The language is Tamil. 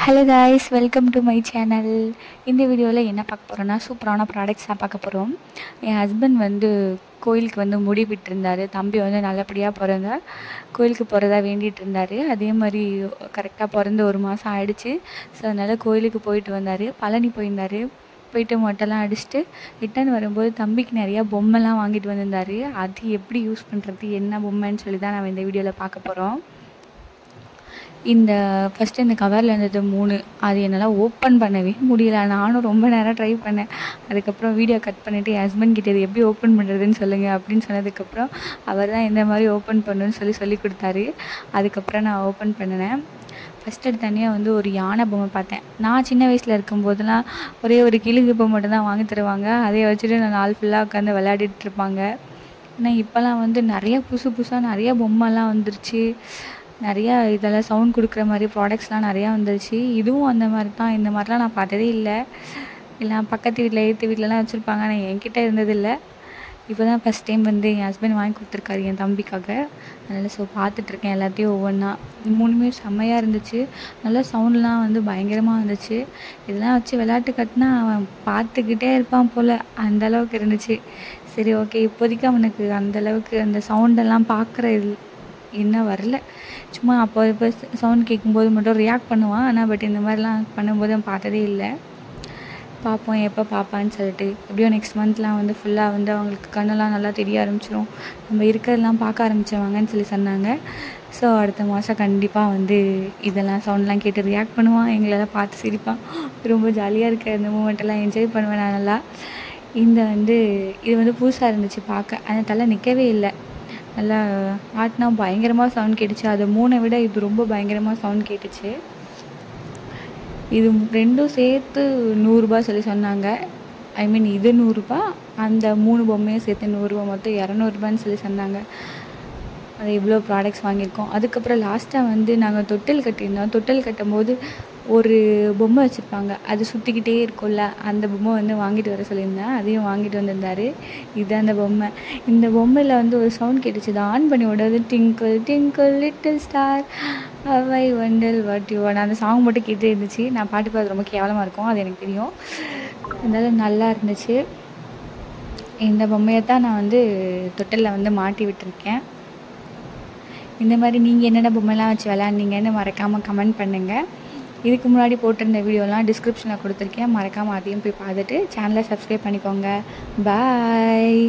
Hello guys, welcome to my channel. இந்த வீடியோவில் என்ன பார்க்க போகிறோன்னா, சூப்பரான ப்ராடக்ட்ஸ் தான் பார்க்க போகிறோம். என் ஹஸ்பண்ட் வந்து கோயிலுக்கு வந்து முடி விட்டுருந்தார். தம்பி வந்து நல்லபடியாக பிறந்தா கோயிலுக்கு போகிறதா வேண்டிகிட்டு இருந்தார். அதே மாதிரி கரெக்டாக பிறந்து 1 மாதம் ஆகிடுச்சு. ஸோ அதனால் கோயிலுக்கு போயிட்டு வந்தார். பழனி போயிருந்தார். போயிட்டு மொட்டைலாம் அடிச்சுட்டு ரிட்டர்ன் வரும்போது தம்பிக்கு நிறையா பொம்மைலாம் வாங்கிட்டு வந்திருந்தார். அது எப்படி யூஸ் பண்ணுறது, என்ன பொம்மைன்னு சொல்லி தான் நம்ம இந்த வீடியோவில் பார்க்க போகிறோம். ஃபஸ்ட்டு இந்த கவரில் இருந்தது 3. அது என்னால் ஓப்பன் பண்ணவே முடியல. நானும் ரொம்ப நேரம் ட்ரை பண்ணேன். அதுக்கப்புறம் வீடியோ கட் பண்ணிவிட்டு என் ஹஸ்பண்ட் கிட்ட இது எப்படி ஓப்பன் பண்ணுறதுன்னு சொல்லுங்கள் அப்படின்னு சொன்னதுக்கப்புறம் அவர் தான் எந்த மாதிரி ஓப்பன் பண்ணணுன்னு சொல்லி கொடுத்தாரு. அதுக்கப்புறம் நான் ஓப்பன் பண்ணினேன். ஃபஸ்ட்டு தனியாக வந்து ஒரு யானை பொம்மை பார்த்தேன். நான் சின்ன வயசில் இருக்கும்போதெல்லாம் ஒரே ஒரு கிழுகு பொம்மை மட்டும் தான் வாங்கி தருவாங்க. அதை வச்சுட்டு நான் நாள் ஃபுல்லாக உட்காந்து விளையாடிட்டு இருப்பாங்க. ஆனால் இப்போல்லாம் வந்து நிறையா புதுசாக நிறையா பொம்மைலாம் வந்துருச்சு. நிறையா இதெல்லாம் சவுண்ட் கொடுக்குற மாதிரி ப்ராடக்ட்ஸ்லாம் நிறையா வந்துருச்சு. இதுவும் அந்த மாதிரி தான். இந்த மாதிரிலாம் நான் பார்த்ததே இல்லை. பக்கத்து வீட்டில் எதிர்த்து வீட்டிலலாம் வச்சுருப்பாங்க. ஆனால் என்கிட்ட இருந்ததில்லை. இப்போ தான் ஃபஸ்ட் டைம் வந்து என் ஹஸ்பண்ட் வாங்கி கொடுத்துருக்காரு என் தம்பிக்காக. அதனால் ஸோ பார்த்துட்ருக்கேன் எல்லாத்தையும் ஒவ்வொன்றா. 3மே செம்மையாக இருந்துச்சு. நல்லா சவுண்ட்லாம் வந்து பயங்கரமாக இருந்துச்சு. இதெல்லாம் வச்சு விளையாட்டு கட்டினா அவன் பார்த்துக்கிட்டே இருப்பான் போல், அந்தளவுக்கு இருந்துச்சு. சரி, ஓகே, இப்போதைக்கு அவனுக்கு அந்தளவுக்கு அந்த சவுண்டெல்லாம் பார்க்குற இன்னும் வரல. சும்மா அப்போ இப்போ சவுண்ட் கேட்கும்போது மட்டும் ரியாக்ட் பண்ணுவான். ஆனால் பட் இந்த மாதிரிலாம் பண்ணும்போது அவன் பார்த்ததே இல்லை. பார்ப்போம் எப்போ பார்ப்பான்னு சொல்லிட்டு. எப்படியோ நெக்ஸ்ட் மந்த்லாம் வந்து ஃபுல்லாக வந்து அவங்களுக்கு கண்ணெல்லாம் நல்லா தெரிய ஆரம்பிச்சிடும். நம்ம இருக்கிறதெல்லாம் பார்க்க ஆரம்பிச்சிருவாங்கன்னு சொல்லி சொன்னாங்க. ஸோ அடுத்த மாதம் கண்டிப்பாக வந்து இதெல்லாம் சவுண்ட்லாம் கேட்டு ரியாக்ட் பண்ணுவான். எங்களெல்லாம் பார்த்து சிரிப்பான். ரொம்ப ஜாலியாக இருக்க இந்த மூமெண்ட்டெல்லாம் என்ஜாய் பண்ணுவேன் நான் நல்லா. இது வந்து புதுசாக இருந்துச்சு பார்க்க. அந்த தலை நிற்கவே இல்லை. நல்லா ஆட்டினா பயங்கரமாக சவுண்ட் கேட்டுச்சு. அது 3 விட இது ரொம்ப பயங்கரமாக சவுண்ட் கேட்டுச்சு. இது 2ம் சேர்த்து 100 ரூபா சொல்லி சொன்னாங்க. ஐ மீன் இது 100 ரூபா, அந்த 3 பொம்மையும் சேர்த்து 100 ரூபா, மொத்தம் 200 ரூபான்னு சொல்லி சொன்னாங்க. அது இவ்வளோ ப்ராடக்ட்ஸ் வாங்கியிருக்கோம். அதுக்கப்புறம் லாஸ்ட்டாக வந்து நாங்கள் தொட்டில் கட்டியிருந்தோம். தொட்டில் கட்டும்போது ஒரு பொம்மை வச்சுருப்பாங்க, அது சுற்றிக்கிட்டே இருக்கும்ல, அந்த பொம்மை வந்து வாங்கிட்டு வர சொல்லியிருந்தேன். அதையும் வாங்கிட்டு வந்திருந்தார். இதுதான் அந்த பொம்மை. இந்த பொம்மையில் வந்து ஒரு சவுண்ட் கேட்டுச்சு. இதை ஆன் பண்ணி விடாது. Twinkle twinkle little star I wonder what you want, அந்த சாங் மட்டும் கேட்டே இருந்துச்சு. நான் பாட்டு பார்த்து ரொம்ப கேவலமாக இருக்கும், அது எனக்கு தெரியும். அதனால நல்லா இருந்துச்சு. இந்த பொம்மையை தான் நான் வந்து தொட்டிலில் வந்து மாட்டி விட்டுருக்கேன். இந்த மாதிரி நீங்கள் என்னென்ன பொம்மைலாம் வச்சு விளையாண்டிங்கன்னு மறக்காமல் கமெண்ட் பண்ணுங்கள். இதுக்கு முன்னாடி போட்டிருந்த வீடியோலாம் டிஸ்கிரிப்ஷனில் கொடுத்துருக்கேன். மறக்காமல் அதையும் போய் பார்த்துட்டு சேனலை சப்ஸ்கிரைப் பண்ணிக்கோங்க. பாய்.